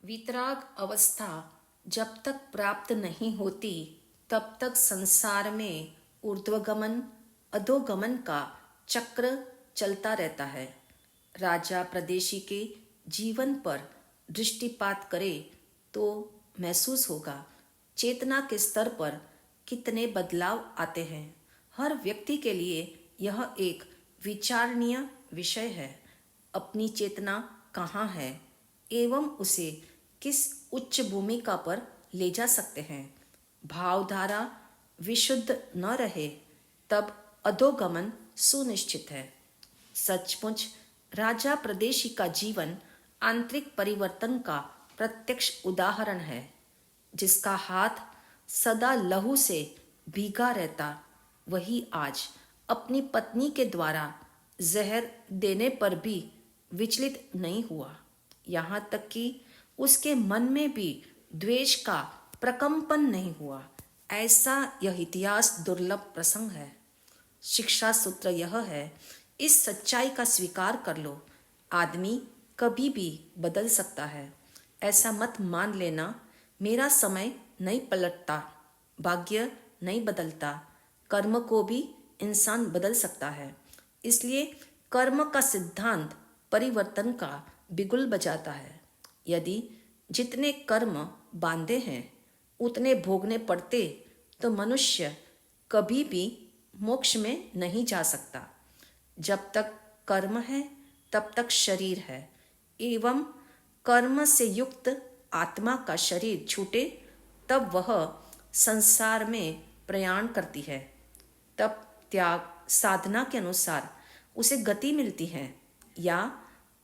वितराग अवस्था जब तक प्राप्त नहीं होती तब तक संसार में ऊर्ध्वगमन अधोगमन का चक्र चलता रहता है। राजा प्रदेशी के जीवन पर दृष्टिपात करे तो महसूस होगा चेतना के स्तर पर कितने बदलाव आते हैं। हर व्यक्ति के लिए यह एक विचारणीय विषय है। अपनी चेतना कहाँ है एवं उसे किस उच्च भूमिका पर ले जा सकते हैं। भावधारा विशुद्ध न रहे तब अधोगमन सुनिश्चित है। सचमुच राजा प्रदेशी का जीवन आंतरिक परिवर्तन का प्रत्यक्ष उदाहरण है। जिसका हाथ सदा लहू से भीगा रहता वही आज अपनी पत्नी के द्वारा जहर देने पर भी विचलित नहीं हुआ। यहाँ तक कि उसके मन में भी द्वेष का प्रकंपन नहीं हुआ। ऐसा यह इतिहास दुर्लभ प्रसंग है। शिक्षा सूत्र यह है, इस सच्चाई का स्वीकार कर लो। आदमी कभी भी बदल सकता है। ऐसा मत मान लेना मेरा समय नहीं पलटता, भाग्य नहीं बदलता। कर्म को भी इंसान बदल सकता है। इसलिए कर्म का सिद्धांत परिवर्तन का बिगुल बजाता है। यदि जितने कर्म बांधे हैं उतने भोगने पड़ते तो मनुष्य कभी भी मोक्ष में नहीं जा सकता। जब तक कर्म है तब तक शरीर है एवं कर्म से युक्त आत्मा का शरीर छूटे तब वह संसार में प्रयाण करती है। तब त्याग साधना के अनुसार उसे गति मिलती है या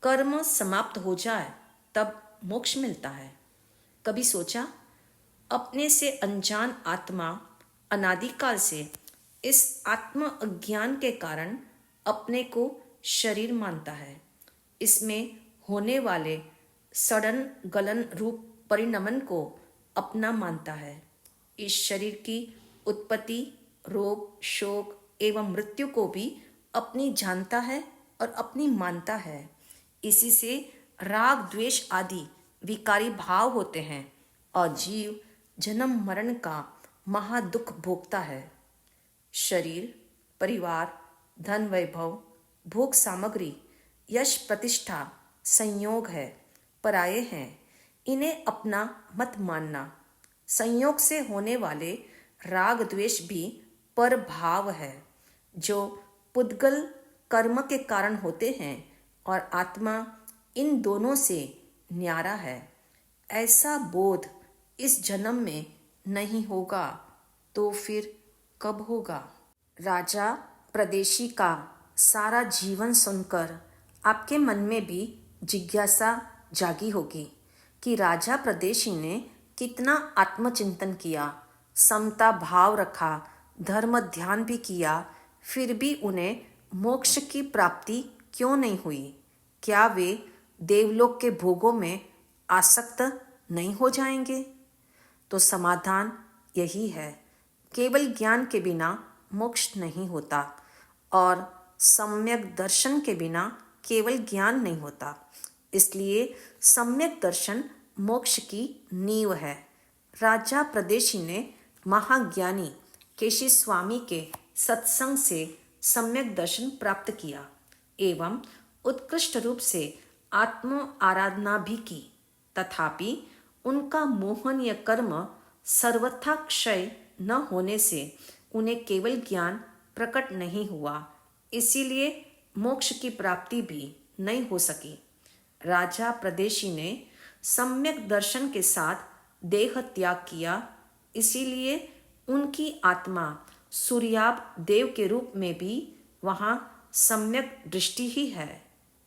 कर्म समाप्त हो जाए तब मोक्ष मिलता है। कभी सोचा, अपने से अनजान आत्मा अनादिकाल से इस आत्म अज्ञान के कारण अपने को शरीर मानता है। इसमें होने वाले सड़न गलन रूप परिणमन को अपना मानता है। इस शरीर की उत्पत्ति रोग शोक एवं मृत्यु को भी अपनी जानता है और अपनी मानता है। इसी से राग द्वेष आदि विकारी भाव होते हैं और जीव जन्म मरण का महादुख भोगता है। शरीर परिवार धन वैभव भोग सामग्री यश प्रतिष्ठा संयोग है, पराये हैं। इन्हें अपना मत मानना। संयोग से होने वाले राग द्वेष भी पर भाव है जो पुद्गल कर्म के कारण होते हैं और आत्मा इन दोनों से न्यारा है। ऐसा बोध इस जन्म में नहीं होगा तो फिर कब होगा। राजा प्रदेशी का सारा जीवन सुनकर आपके मन में भी जिज्ञासा जागी होगी कि राजा प्रदेशी ने कितना आत्मचिंतन किया, समता भाव रखा, धर्म ध्यान भी किया, फिर भी उन्हें मोक्ष की प्राप्ति क्यों नहीं हुई। क्या वे देवलोक के भोगों में आसक्त नहीं हो जाएंगे। तो समाधान यही है, केवल ज्ञान के बिना मोक्ष नहीं होता और सम्यक दर्शन के बिना केवल ज्ञान नहीं होता। इसलिए सम्यक दर्शन मोक्ष की नींव है। राजा प्रदेशी ने महाज्ञानी केशी स्वामी के सत्संग से सम्यक दर्शन प्राप्त किया एवं उत्कृष्ट रूप से आत्म आराधना भी की। तथापि उनका मोहनीय कर्म सर्वथा क्षय न होने से उन्हें केवल ज्ञान प्रकट नहीं हुआ। इसीलिए मोक्ष की प्राप्ति भी नहीं हो सकी। राजा प्रदेशी ने सम्यक दर्शन के साथ देह त्याग किया। इसीलिए उनकी आत्मा सूर्याभ देव के रूप में भी वहाँ सम्यक दृष्टि ही है।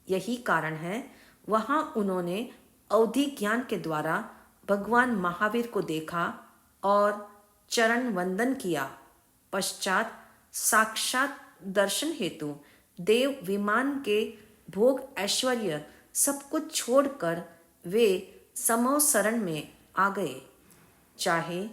यही कारण है वहाँ उन्होंने अवधि ज्ञान के द्वारा भगवान महावीर को देखा और चरण वंदन किया। पश्चात साक्षात दर्शन हेतु देव विमान के भोग ऐश्वर्य सब कुछ छोड़कर वे समो शरण में आ गए। चाहे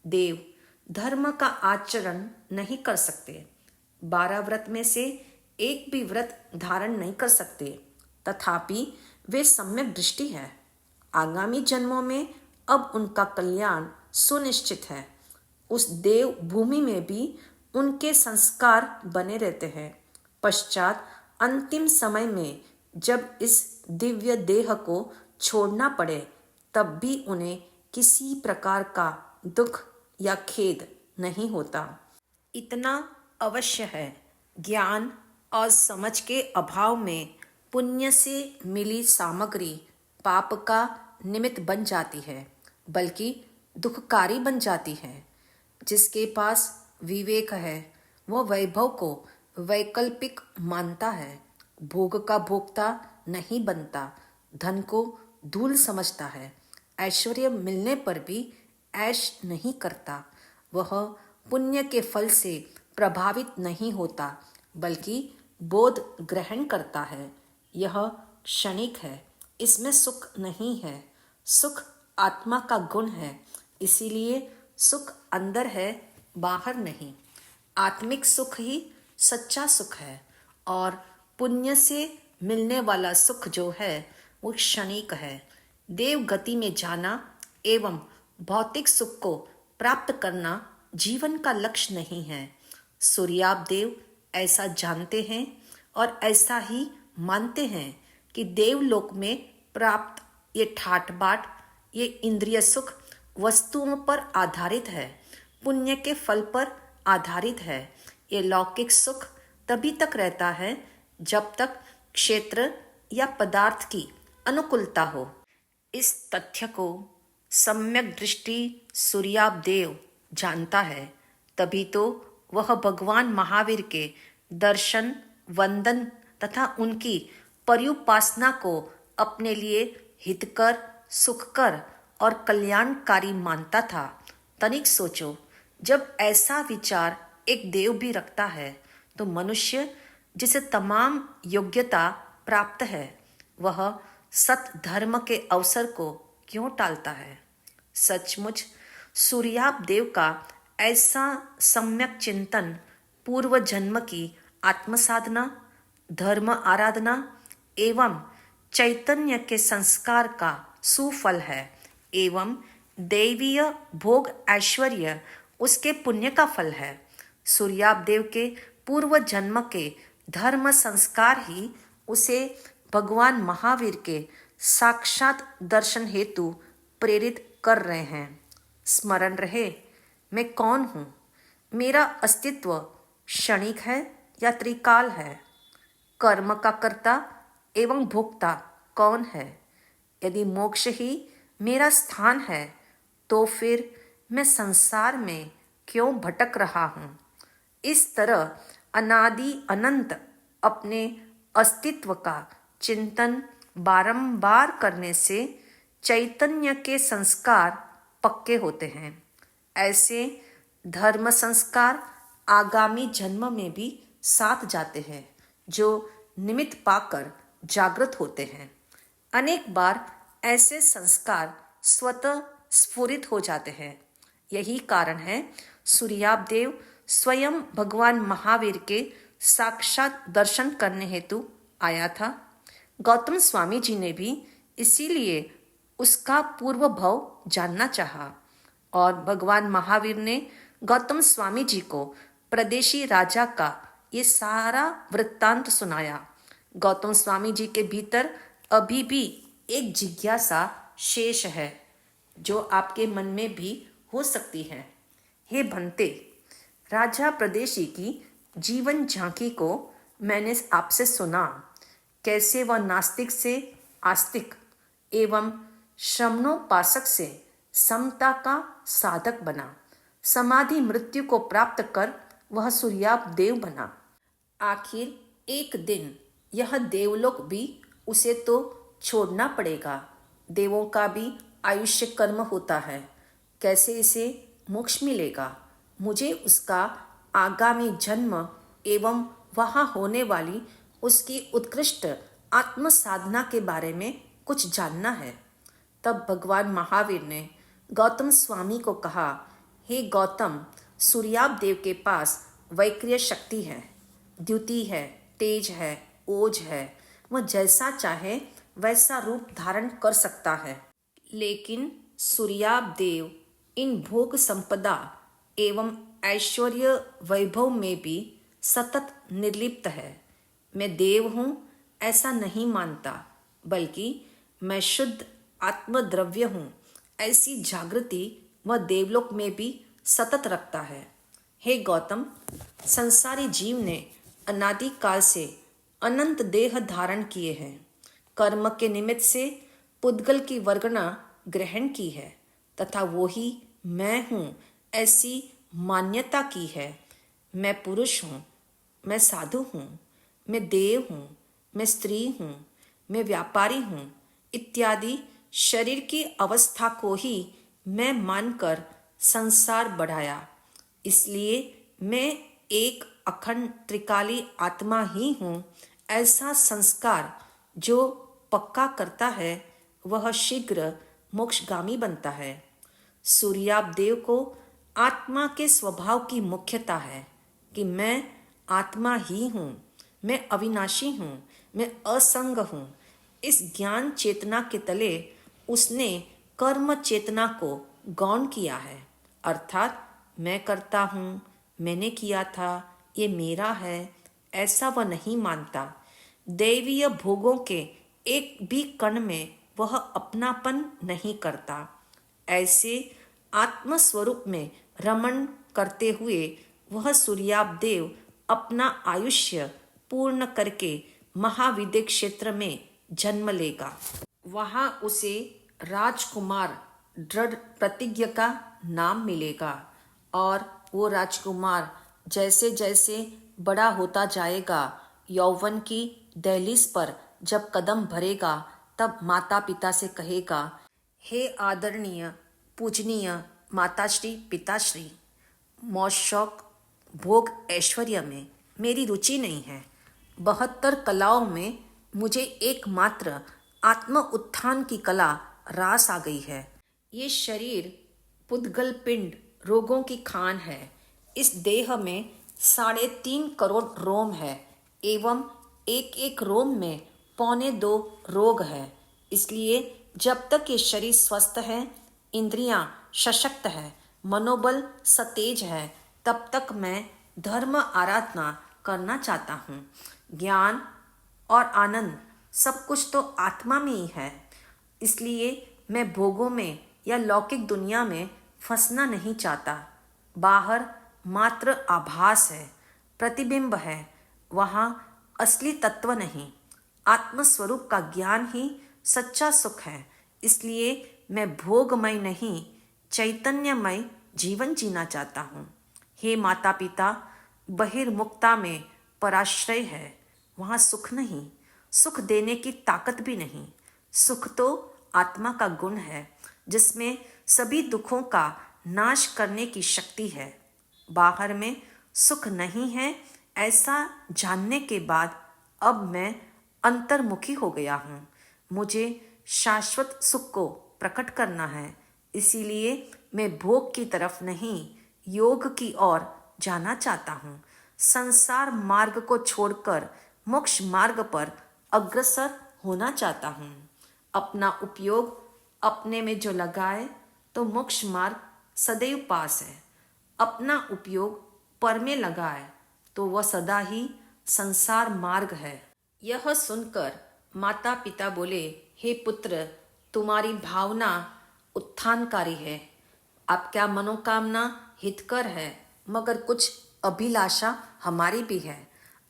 देव धर्म का आचरण नहीं कर सकते, 12 व्रत में से एक भी व्रत धारण नहीं कर सकते, तथापि वे सम्यक दृष्टि है। आगामी जन्मों में अब उनका कल्याण सुनिश्चित है। उस देव भूमि में भी उनके संस्कार बने रहते हैं। पश्चात अंतिम समय में जब इस दिव्य देह को छोड़ना पड़े तब भी उन्हें किसी प्रकार का दुख या खेद नहीं होता। इतना अवश्य है, ज्ञान और समझ के अभाव में पुण्य से मिली सामग्री पाप का निमित्त बन जाती है, बल्कि दुखकारी बन जाती है। जिसके पास विवेक है वह वैभव को वैकल्पिक मानता है, भोग का भोक्ता नहीं बनता, धन को धूल समझता है, ऐश्वर्य मिलने पर भी ऐश नहीं करता, वह पुण्य के फल से प्रभावित नहीं होता बल्कि बोध ग्रहण करता है। यह क्षणिक है, इसमें सुख नहीं है। सुख आत्मा का गुण है, इसीलिए सुख अंदर है, बाहर नहीं। आत्मिक सुख ही सच्चा सुख है और पुण्य से मिलने वाला सुख जो है वो क्षणिक है। देव गति में जाना एवं भौतिक सुख को प्राप्त करना जीवन का लक्ष्य नहीं है। सूर्याब देव ऐसा जानते हैं और ऐसा ही मानते हैं कि देवलोक में प्राप्त ये ठाट बाट, ये इंद्रिय सुख वस्तुओं पर आधारित है, पुण्य के फल पर आधारित है। ये लौकिक सुख तभी तक रहता है जब तक क्षेत्र या पदार्थ की अनुकूलता हो। इस तथ्य को सम्यक दृष्टि सूर्याब देव जानता है, तभी तो वह भगवान महावीर के दर्शन, वंदन तथा उनकी पर्युपासना को अपने लिए हितकर, सुखकर और कल्याणकारी मानता था। तनिक सोचो, जब ऐसा विचार एक देव भी रखता है तो मनुष्य जिसे तमाम योग्यता प्राप्त है वह सत धर्म के अवसर को क्यों टालता है। सचमुच सूर्याब देव का ऐसा सम्यक चिंतन पूर्व जन्म की आत्मसाधना, धर्म आराधना एवं चैतन्य के संस्कार का सुफल है एवं दैवीय भोग ऐश्वर्य उसके पुण्य का फल है। सूर्याब देव के पूर्व जन्म के धर्म संस्कार ही उसे भगवान महावीर के साक्षात दर्शन हेतु प्रेरित कर रहे हैं। स्मरण रहे, मैं कौन हूँ, मेरा अस्तित्व क्षणिक है या त्रिकाल है, कर्म का कर्ता एवं भोक्ता कौन है। यदि मोक्ष ही मेरा स्थान है तो फिर मैं संसार में क्यों भटक रहा हूँ। इस तरह अनादि अनंत अपने अस्तित्व का चिंतन बारंबार करने से चैतन्य के संस्कार पक्के होते हैं। ऐसे धर्म संस्कार आगामी जन्म में भी साथ जाते हैं जो निमित्त पाकर जागृत होते हैं। अनेक बार ऐसे संस्कार स्वतः स्फुरित हो जाते हैं। यही कारण है सूर्याब देव स्वयं भगवान महावीर के साक्षात दर्शन करने हेतु आया था। गौतम स्वामी जी ने भी इसीलिए उसका पूर्व भव जानना चाहा और भगवान महावीर ने गौतम स्वामी जी को प्रदेशी राजा का ये सारा वृत्तांत सुनाया। गौतम स्वामी जी के भीतर अभी भी एक जिज्ञासा शेष है जो आपके मन में भी हो सकती है। हे भंते, राजा प्रदेशी की जीवन झांकी को मैंने आपसे सुना, कैसे वह नास्तिक से आस्तिक एवं श्रमणोपासक से समता का साधक बना, समाधि मृत्यु को प्राप्त कर वह सूर्याब देव बना। आखिर एक दिन यह देवलोक भी उसे तो छोड़ना पड़ेगा। देवों का भी आयुष्य कर्म होता है, कैसे इसे मोक्ष मिलेगा। मुझे उसका आगामी जन्म एवं वहाँ होने वाली उसकी उत्कृष्ट आत्म साधना के बारे में कुछ जानना है। तब भगवान महावीर ने गौतम स्वामी को कहा, हे गौतम, सूर्याब देव के पास वैक्रिय शक्ति है, द्युति है, तेज है, ओज है। वह जैसा चाहे वैसा रूप धारण कर सकता है। लेकिन सूर्याब देव इन भोग संपदा एवं ऐश्वर्य वैभव में भी सतत निर्लिप्त है। मैं देव हूँ ऐसा नहीं मानता, बल्कि मैं शुद्ध आत्मद्रव्य हूँ ऐसी जागृति वह देवलोक में भी सतत रखता है। हे गौतम, संसारी जीव ने अनादि काल से अनंत देह धारण किए हैं। कर्म के निमित्त से पुद्गल की वर्गना ग्रहण की है तथा वो ही मैं हूँ ऐसी मान्यता की है। मैं पुरुष हूँ, मैं साधु हूँ, मैं देव हूँ, मैं स्त्री हूँ, मैं व्यापारी हूँ इत्यादि शरीर की अवस्था को ही मैं मानकर संसार बढ़ाया। इसलिए मैं एक अखंड त्रिकाली आत्मा ही हूँ ऐसा संस्कार जो पक्का करता है वह शीघ्र मोक्षगामी बनता है। सूर्याब देव को आत्मा के स्वभाव की मुख्यता है कि मैं आत्मा ही हूँ, मैं अविनाशी हूँ, मैं असंग हूँ। इस ज्ञान चेतना के तले उसने कर्म चेतना को गौण किया है, अर्थात मैं करता हूँ, मैंने किया था, ये मेरा है, ऐसा वह नहीं मानता। दैवीय भोगों के एक भी कण में वह अपनापन नहीं करता। ऐसे आत्मस्वरूप में रमण करते हुए वह सूर्याब देव अपना आयुष्य पूर्ण करके महाविद्य क्षेत्र में जन्म लेगा। वहाँ उसे राजकुमार दृढ़ प्रतिज्ञ का नाम मिलेगा और वो राजकुमार जैसे जैसे बड़ा होता जाएगा, यौवन की दहलीज पर जब कदम भरेगा तब माता पिता से कहेगा, हे आदरणीय पूजनीय माताश्री पिताश्री, मौज शौक भोग ऐश्वर्य में मेरी रुचि नहीं है। 72 कलाओं में मुझे एकमात्र आत्म उत्थान की कला रास आ गई है। ये शरीर पुद्गल पिंड रोगों की खान है। इस देह में 3.5 करोड़ रोम है एवं एक एक रोम में 1.25 रोग है। इसलिए जब तक ये शरीर स्वस्थ है, इंद्रियां सशक्त है, मनोबल सतेज है, तब तक मैं धर्म आराधना करना चाहता हूँ। ज्ञान और आनंद सब कुछ तो आत्मा में ही है। इसलिए मैं भोगों में या लौकिक दुनिया में फंसना नहीं चाहता। बाहर मात्र आभास है, प्रतिबिंब है, वहाँ असली तत्व नहीं। आत्मस्वरूप का ज्ञान ही सच्चा सुख है। इसलिए मैं भोगमय नहीं, चैतन्यमय जीवन जीना चाहता हूँ। हे माता पिता, बहिर्मुखता में पराश्रय है, वहाँ सुख नहीं, सुख देने की ताकत भी नहीं। सुख तो आत्मा का गुण है जिसमें सभी दुखों का नाश करने की शक्ति है। बाहर में सुख नहीं है ऐसा जानने के बाद अब मैं अंतर्मुखी हो गया हूँ। मुझे शाश्वत सुख को प्रकट करना है, इसीलिए मैं भोग की तरफ नहीं, योग की ओर जाना चाहता हूँ। संसार मार्ग को छोड़कर मोक्ष मार्ग पर अग्रसर होना चाहता हूँ। अपना उपयोग अपने में जो लगाए तो मोक्ष मार्ग सदैव पास है। अपना उपयोग पर में लगाए तो वह सदा ही संसार मार्ग है। यह सुनकर माता पिता बोले, हे पुत्र, तुम्हारी भावना उत्थानकारी है। आपका मनोकामना हितकर है, मगर कुछ अभिलाषा हमारी भी है।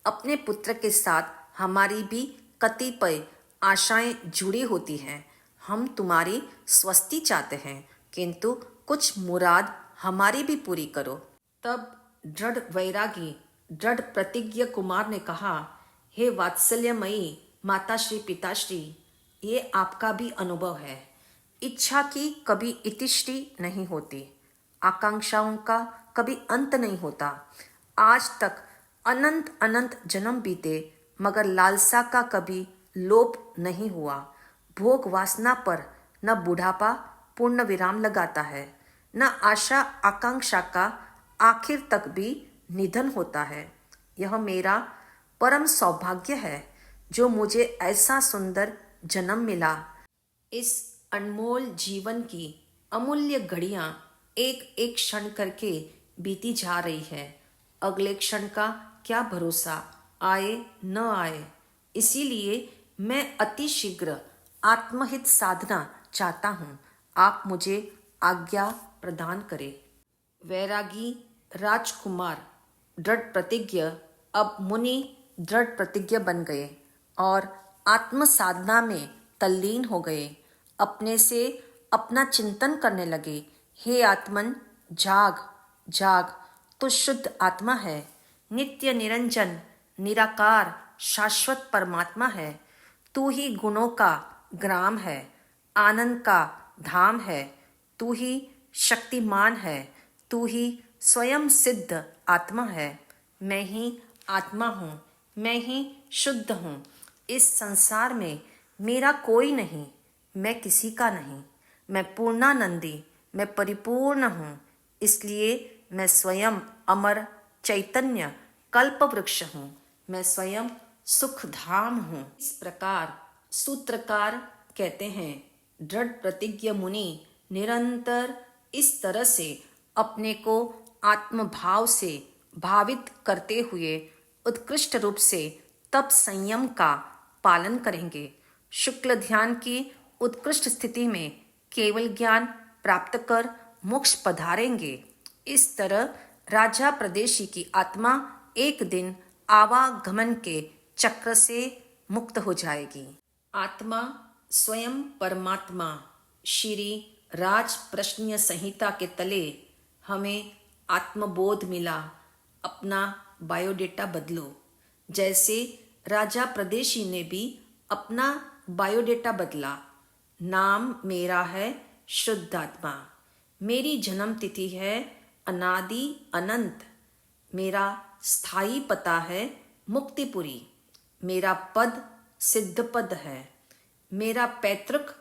अपने पुत्र के साथ हमारी भी कतिपय आशाएं जुड़ी होती हैं। हम तुम्हारी स्वस्ति चाहते हैं, किंतु कुछ मुराद हमारी भी पूरी करो। तब दृढ़ वैरागी दृढ़ प्रतिज्ञ कुमार ने कहा, हे वात्सल्यमयी माताश्री पिताश्री, ये आपका भी अनुभव है। इच्छा की कभी इतिश्री नहीं होती, आकांक्षाओं का कभी अंत नहीं होता। आज तक अनंत अनंत जन्म बीते मगर लालसा का कभी लोप नहीं हुआ। भोग वासना पर न बुढ़ापा पूर्ण विराम लगाता है, न आशा आकांक्षा का आखिर तक भी निधन होता है। यह मेरा परम सौभाग्य है जो मुझे ऐसा सुंदर जन्म मिला। इस अनमोल जीवन की अमूल्य घड़ियां एक एक क्षण करके बीती जा रही है। अगले क्षण का क्या भरोसा, आए न आए। इसीलिए मैं अति शीघ्र आत्महित साधना चाहता हूँ। आप मुझे आज्ञा प्रदान करें। वैरागी राजकुमार दृढ़ प्रतिज्ञ अब मुनि दृढ़ प्रतिज्ञ बन गए और आत्म साधना में तल्लीन हो गए। अपने से अपना चिंतन करने लगे। हे आत्मन, जाग जाग, तू शुद्ध आत्मा है, नित्य निरंजन निराकार शाश्वत परमात्मा है। तू ही गुणों का ग्राम है, आनंद का धाम है। तू ही शक्तिमान है, तू ही स्वयं सिद्ध आत्मा है। मैं ही आत्मा हूँ, मैं ही शुद्ध हूँ। इस संसार में मेरा कोई नहीं, मैं किसी का नहीं। मैं पूर्णानंदी, मैं परिपूर्ण हूँ। इसलिए मैं स्वयं अमर चैतन्य कल्प वृक्ष हूँ। मैं स्वयं सुखधाम हूँ। इस प्रकार सूत्रकार कहते हैं, दृढ़ प्रतिज्ञ मुनि निरंतर इस तरह से अपने को आत्मभाव से भावित करते हुए उत्कृष्ट रूप से तप संयम का पालन करेंगे। शुक्ल ध्यान की उत्कृष्ट स्थिति में केवल ज्ञान प्राप्त कर मोक्ष पधारेंगे। इस तरह राजा प्रदेशी की आत्मा एक दिन आवागमन के चक्र से मुक्त हो जाएगी। आत्मा स्वयं परमात्मा श्री राज प्रश्नीय संहिता के तले हमें आत्मबोध मिला। अपना बायोडेटा बदलो। जैसे राजा प्रदेशी ने भी अपना बायोडेटा बदला। नाम मेरा है शुद्ध आत्मा, मेरी जन्म तिथि है अनादि अनंत, मेरा स्थायी पता है मुक्तिपुरी, मेरा पद सिद्ध पद है, मेरा पैतृक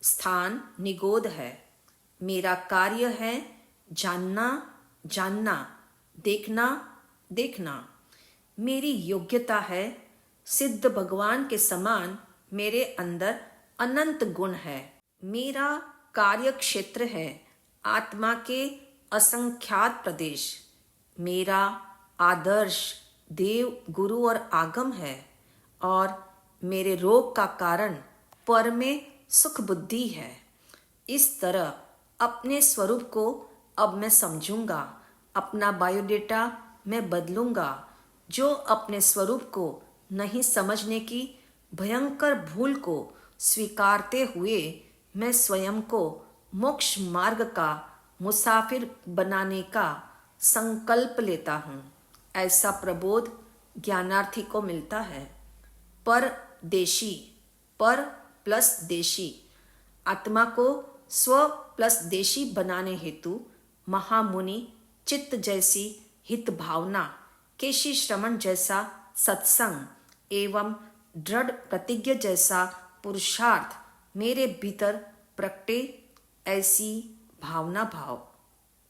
स्थान निगोद है, मेरा कार्य है जानना जानना, देखना देखना, मेरी योग्यता है सिद्ध भगवान के समान, मेरे अंदर अनंत गुण है। मेरा कार्य क्षेत्र है आत्मा के असंख्यात प्रदेश। मेरा आदर्श देव गुरु और आगम है और मेरे रोग का कारण पर में सुख बुद्धि है। इस तरह अपने स्वरूप को अब मैं समझूंगा। अपना बायोडेटा मैं बदलूंगा। जो अपने स्वरूप को नहीं समझने की भयंकर भूल को स्वीकारते हुए मैं स्वयं को मोक्ष मार्ग का मुसाफिर बनाने का संकल्प लेता हूँ। ऐसा प्रबोध ज्ञानार्थी को मिलता है। परदेशी, पर प्लस देशी, आत्मा को स्व प्लस देशी बनाने हेतु महामुनि चित्त जैसी हित भावना, केशी श्रवण जैसा सत्संग एवं दृढ़ प्रतिज्ञ जैसा पुरुषार्थ मेरे भीतर प्रकटे। ऐसी भावना भाव